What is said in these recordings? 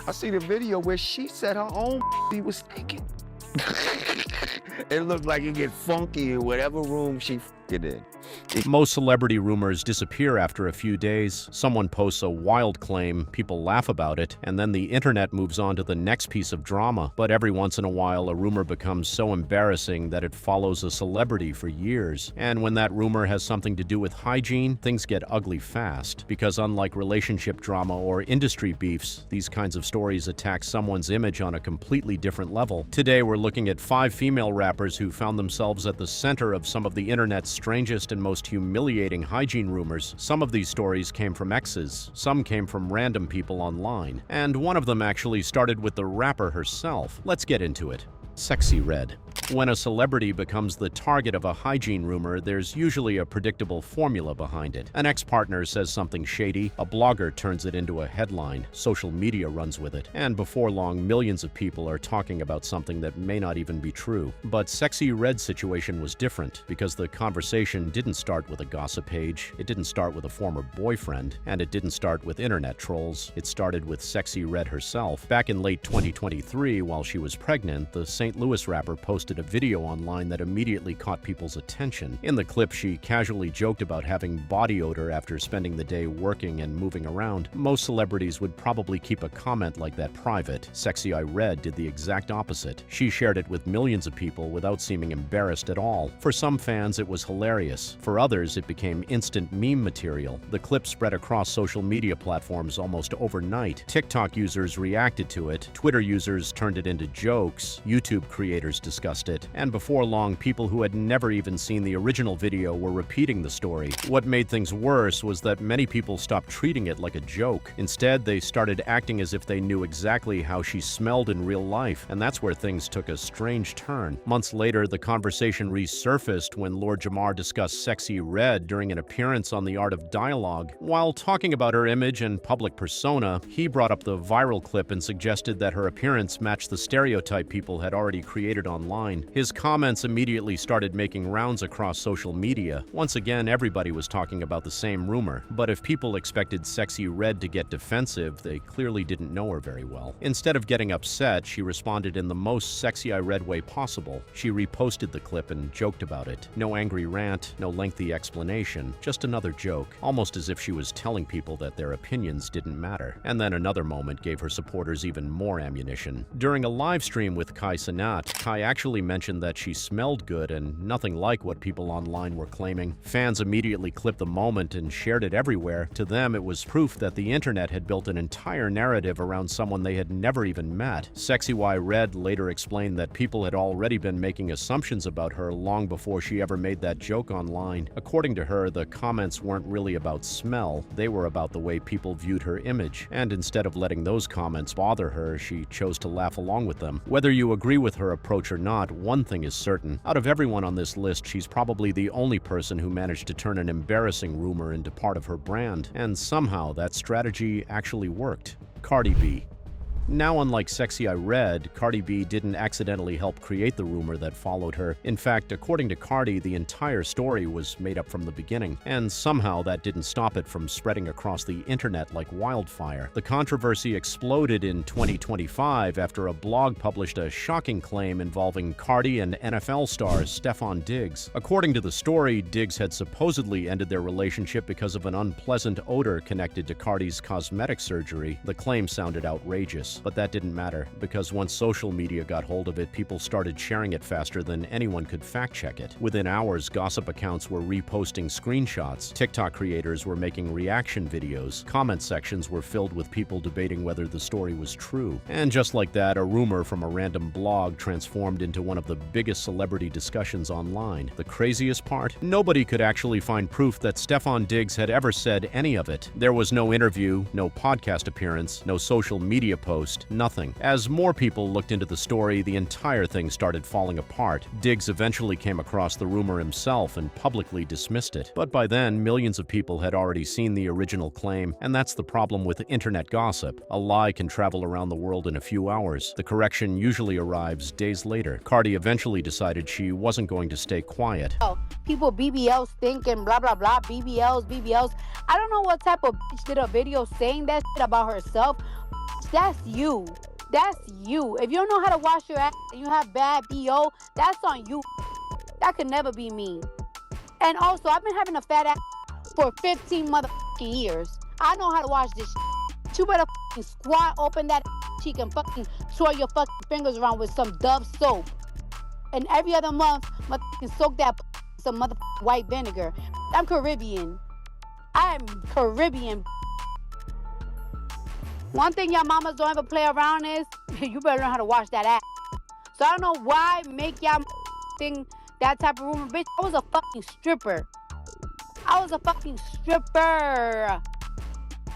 I see the video where she said her own was stinking. It looked like it get funky in whatever room she in. Most celebrity rumors disappear after a few days. Someone posts a wild claim, people laugh about it, and then the internet moves on to the next piece of drama. But every once in a while, a rumor becomes so embarrassing that it follows a celebrity for years. And when that rumor has something to do with hygiene, things get ugly fast. Because unlike relationship drama or industry beefs, these kinds of stories attack someone's image on a completely different level. Today, we're looking at 5 female rappers who found themselves at the center of some of the internet's strangest and most humiliating hygiene rumors. Some of these stories came from exes, some came from random people online, and one of them actually started with the rapper herself. Let's get into it. Sexyy Red. When a celebrity becomes the target of a hygiene rumor, there's usually a predictable formula behind it. An ex-partner says something shady, a blogger turns it into a headline, social media runs with it, and before long, millions of people are talking about something that may not even be true. But Sexyy Red's situation was different, because the conversation didn't start with a gossip page, it didn't start with a former boyfriend, and it didn't start with internet trolls. It started with Sexyy Red herself. Back in late 2023, while she was pregnant, the St. Louis rapper posted a video online that immediately caught people's attention. In the clip, she casually joked about having body odor after spending the day working and moving around. Most celebrities would probably keep a comment like that private. Sexyy Red did the exact opposite. She shared it with millions of people without seeming embarrassed at all. For some fans, it was hilarious. For others, it became instant meme material. The clip spread across social media platforms almost overnight. TikTok users reacted to it, Twitter users turned it into jokes, YouTube creators discussed it, and before long, people who had never even seen the original video were repeating the story. What made things worse was that many people stopped treating it like a joke. Instead, they started acting as if they knew exactly how she smelled in real life, and that's where things took a strange turn. Months later, the conversation resurfaced when Lord Jamar discussed Sexyy Red during an appearance on The Art of Dialogue. While talking about her image and public persona, he brought up the viral clip and suggested that her appearance matched the stereotype people had already created online. His comments immediately started making rounds across social media. Once again, everybody was talking about the same rumor. But if people expected Sexyy Red to get defensive, they clearly didn't know her very well. Instead of getting upset, she responded in the most Sexyy Red way possible. She reposted the clip and joked about it. No angry rant, no lengthy explanation, just another joke, almost as if she was telling people that their opinions didn't matter. And then another moment gave her supporters even more ammunition. During a live stream with Kai Cenat, Kai actually mentioned that she smelled good and nothing like what people online were claiming. Fans immediately clipped the moment and shared it everywhere. To them, it was proof that the internet had built an entire narrative around someone they had never even met. Sexyy Red later explained that people had already been making assumptions about her long before she ever made that joke online. According to her, the comments weren't really about smell, they were about the way people viewed her image. And instead of letting those comments bother her, she chose to laugh along with them. Whether you agree with her approach or not, one thing is certain. Out of everyone on this list, she's probably the only person who managed to turn an embarrassing rumor into part of her brand. And somehow that strategy actually worked. Cardi B. Now, unlike Sexyy Red, Cardi B didn't accidentally help create the rumor that followed her. In fact, according to Cardi, the entire story was made up from the beginning, and somehow that didn't stop it from spreading across the internet like wildfire. The controversy exploded in 2025 after a blog published a shocking claim involving Cardi and NFL star Stefon Diggs. According to the story, Diggs had supposedly ended their relationship because of an unpleasant odor connected to Cardi's cosmetic surgery. The claim sounded outrageous. But that didn't matter, because once social media got hold of it, people started sharing it faster than anyone could fact-check it. Within hours, gossip accounts were reposting screenshots, TikTok creators were making reaction videos, comment sections were filled with people debating whether the story was true. And just like that, a rumor from a random blog transformed into one of the biggest celebrity discussions online. The craziest part? Nobody could actually find proof that Stefon Diggs had ever said any of it. There was no interview, no podcast appearance, no social media post, nothing. As more people looked into the story, the entire thing started falling apart. Diggs eventually came across the rumor himself and publicly dismissed it. But by then, millions of people had already seen the original claim, and that's the problem with internet gossip. A lie can travel around the world in a few hours. The correction usually arrives days later. Cardi eventually decided she wasn't going to stay quiet. Oh, people BBLs thinking blah blah blah, BBLs. I don't know what type of bitch did a video saying that shit about herself. That's you. That's you. If you don't know how to wash your ass and you have bad BO, that's on you. That could never be me. And also, I've been having a fat ass for 15 motherfucking years. I know how to wash this shit. You better fucking squat open that cheek and fucking twirl your fucking fingers around with some Dove soap. And every other month, motherfucking soak that some motherfucking white vinegar. I'm Caribbean. I'm Caribbean. One thing y'all mamas don't ever play around is, you better learn how to wash that ass. So I don't know why make y'all think that type of rumor. Bitch, I was a fucking stripper. I was a fucking stripper.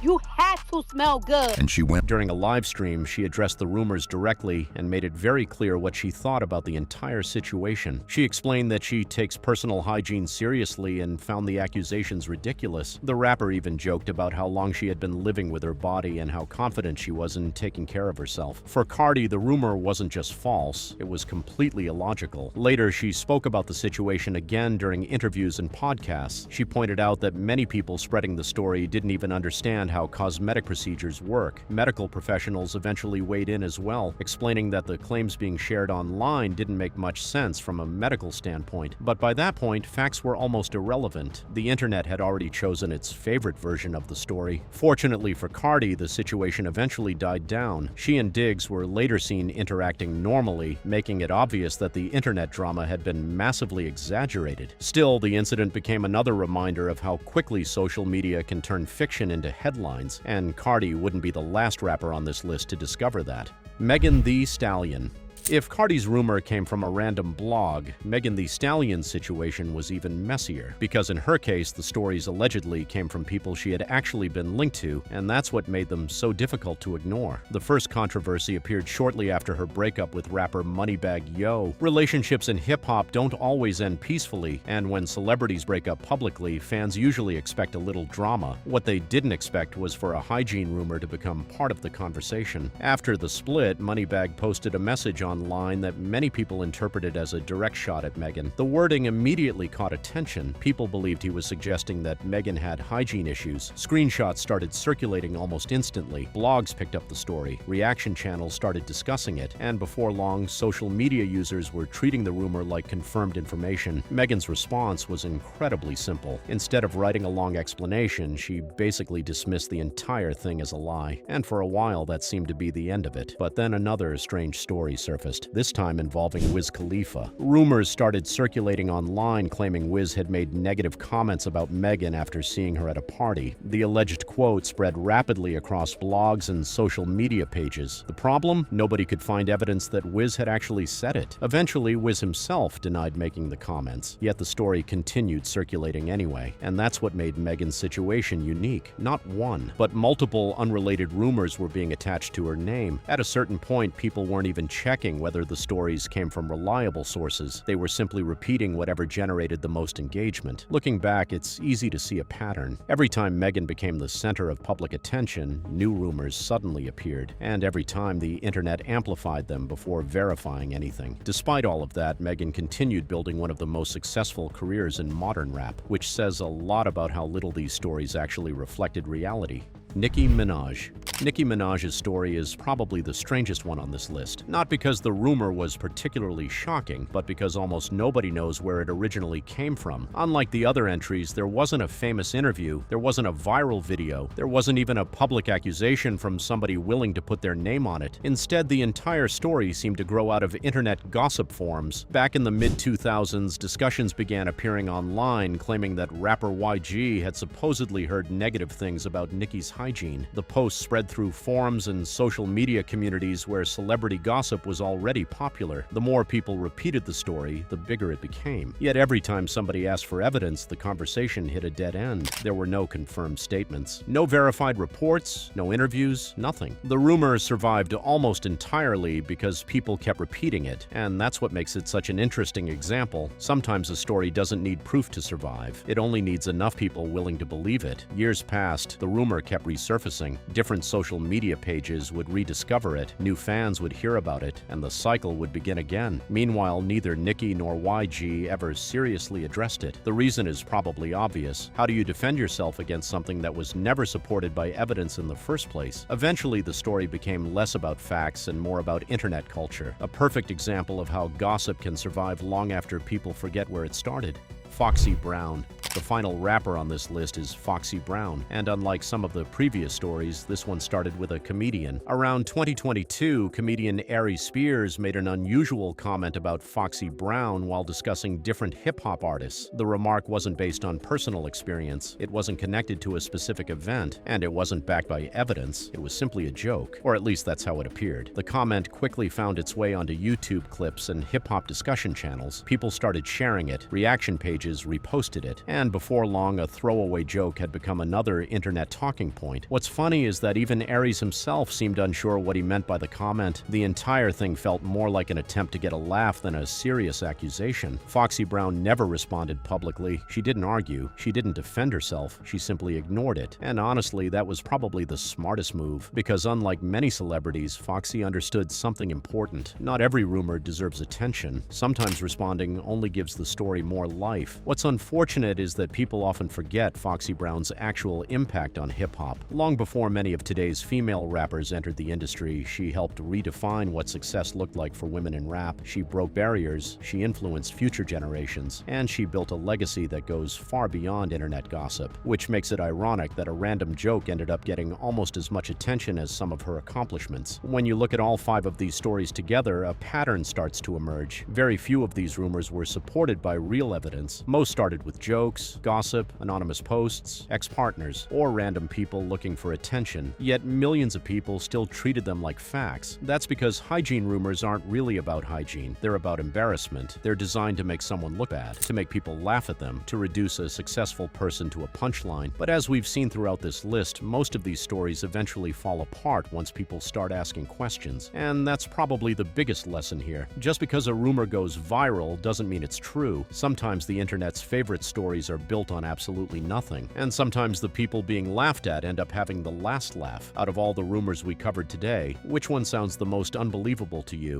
You had to smell good. And she went. During a live stream, she addressed the rumors directly and made it very clear what she thought about the entire situation. She explained that she takes personal hygiene seriously and found the accusations ridiculous. The rapper even joked about how long she had been living with her body and how confident she was in taking care of herself. For Cardi, the rumor wasn't just false, it was completely illogical. Later, she spoke about the situation again during interviews and podcasts. She pointed out that many people spreading the story didn't even understand how cosmetic procedures work. Medical professionals eventually weighed in as well, explaining that the claims being shared online didn't make much sense from a medical standpoint. But by that point, facts were almost irrelevant. The internet had already chosen its favorite version of the story. Fortunately for Cardi, the situation eventually died down. She and Diggs were later seen interacting normally, making it obvious that the internet drama had been massively exaggerated. Still, the incident became another reminder of how quickly social media can turn fiction into headlines, and Cardi wouldn't be the last rapper on this list to discover that. Megan Thee Stallion. If Cardi's rumor came from a random blog, Megan Thee Stallion's situation was even messier, because in her case, the stories allegedly came from people she had actually been linked to, and that's what made them so difficult to ignore. The first controversy appeared shortly after her breakup with rapper Moneybagg Yo. Relationships in hip-hop don't always end peacefully, and when celebrities break up publicly, fans usually expect a little drama. What they didn't expect was for a hygiene rumor to become part of the conversation. After the split, Moneybagg posted a message online that many people interpreted as a direct shot at Megan. The wording immediately caught attention. People believed he was suggesting that Megan had hygiene issues. Screenshots started circulating almost instantly. Blogs picked up the story. Reaction channels started discussing it. And before long, social media users were treating the rumor like confirmed information. Megan's response was incredibly simple. Instead of writing a long explanation, she basically dismissed the entire thing as a lie. And for a while, that seemed to be the end of it. But then another strange story surfaced, this time involving Wiz Khalifa. Rumors started circulating online claiming Wiz had made negative comments about Megan after seeing her at a party. The alleged quote spread rapidly across blogs and social media pages. The problem? Nobody could find evidence that Wiz had actually said it. Eventually, Wiz himself denied making the comments, yet the story continued circulating anyway. And that's what made Megan's situation unique. Not one, but multiple unrelated rumors were being attached to her name. At a certain point, people weren't even checking whether the stories came from reliable sources. They were simply repeating whatever generated the most engagement. Looking back, it's easy to see a pattern. Every time Megan became the center of public attention, new rumors suddenly appeared, and every time the internet amplified them before verifying anything. Despite all of that, Megan continued building one of the most successful careers in modern rap, which says a lot about how little these stories actually reflected reality. Nicki Minaj. Nicki Minaj's story is probably the strangest one on this list. Not because the rumor was particularly shocking, but because almost nobody knows where it originally came from. Unlike the other entries, there wasn't a famous interview, there wasn't a viral video, there wasn't even a public accusation from somebody willing to put their name on it. Instead, the entire story seemed to grow out of internet gossip forums. Back in the mid-2000s, discussions began appearing online claiming that rapper YG had supposedly heard negative things about Nicki's hygiene. The posts spread through forums and social media communities where celebrity gossip was already popular. The more people repeated the story, the bigger it became. Yet every time somebody asked for evidence, the conversation hit a dead end. There were no confirmed statements, no verified reports, no interviews, nothing. The rumor survived almost entirely because people kept repeating it, and that's what makes it such an interesting example. Sometimes a story doesn't need proof to survive. It only needs enough people willing to believe it. Years passed, the rumor kept resurfacing. Different social media pages would rediscover it, new fans would hear about it, and the cycle would begin again. Meanwhile, neither Nicki nor YG ever seriously addressed it. The reason is probably obvious. How do you defend yourself against something that was never supported by evidence in the first place? Eventually, the story became less about facts and more about internet culture. A perfect example of how gossip can survive long after people forget where it started. Foxy Brown. The final rapper on this list is Foxy Brown, and unlike some of the previous stories, this one started with a comedian. Around 2022, comedian Ari Spears made an unusual comment about Foxy Brown while discussing different hip-hop artists. The remark wasn't based on personal experience, it wasn't connected to a specific event, and it wasn't backed by evidence. It was simply a joke, or at least that's how it appeared. The comment quickly found its way onto YouTube clips and hip-hop discussion channels. People started sharing it, reaction pages reposted it, and before long, a throwaway joke had become another internet talking point. What's funny is that even Aries himself seemed unsure what he meant by the comment. The entire thing felt more like an attempt to get a laugh than a serious accusation. Foxy Brown never responded publicly. She didn't argue. She didn't defend herself. She simply ignored it. And honestly, that was probably the smartest move, because unlike many celebrities, Foxy understood something important. Not every rumor deserves attention. Sometimes responding only gives the story more life. What's unfortunate is that people often forget Foxy Brown's actual impact on hip-hop. Long before many of today's female rappers entered the industry, she helped redefine what success looked like for women in rap. She broke barriers, she influenced future generations, and she built a legacy that goes far beyond internet gossip, which makes it ironic that a random joke ended up getting almost as much attention as some of her accomplishments. When you look at all 5 of these stories together, a pattern starts to emerge. Very few of these rumors were supported by real evidence. Most started with jokes, gossip, anonymous posts, ex-partners, or random people looking for attention. Yet millions of people still treated them like facts. That's because hygiene rumors aren't really about hygiene. They're about embarrassment. They're designed to make someone look bad, to make people laugh at them, to reduce a successful person to a punchline. But as we've seen throughout this list, most of these stories eventually fall apart once people start asking questions. And that's probably the biggest lesson here. Just because a rumor goes viral doesn't mean it's true. Sometimes the internet's favorite stories are built on absolutely nothing, and sometimes the people being laughed at end up having the last laugh. Out of all the rumors we covered today, which one sounds the most unbelievable to you?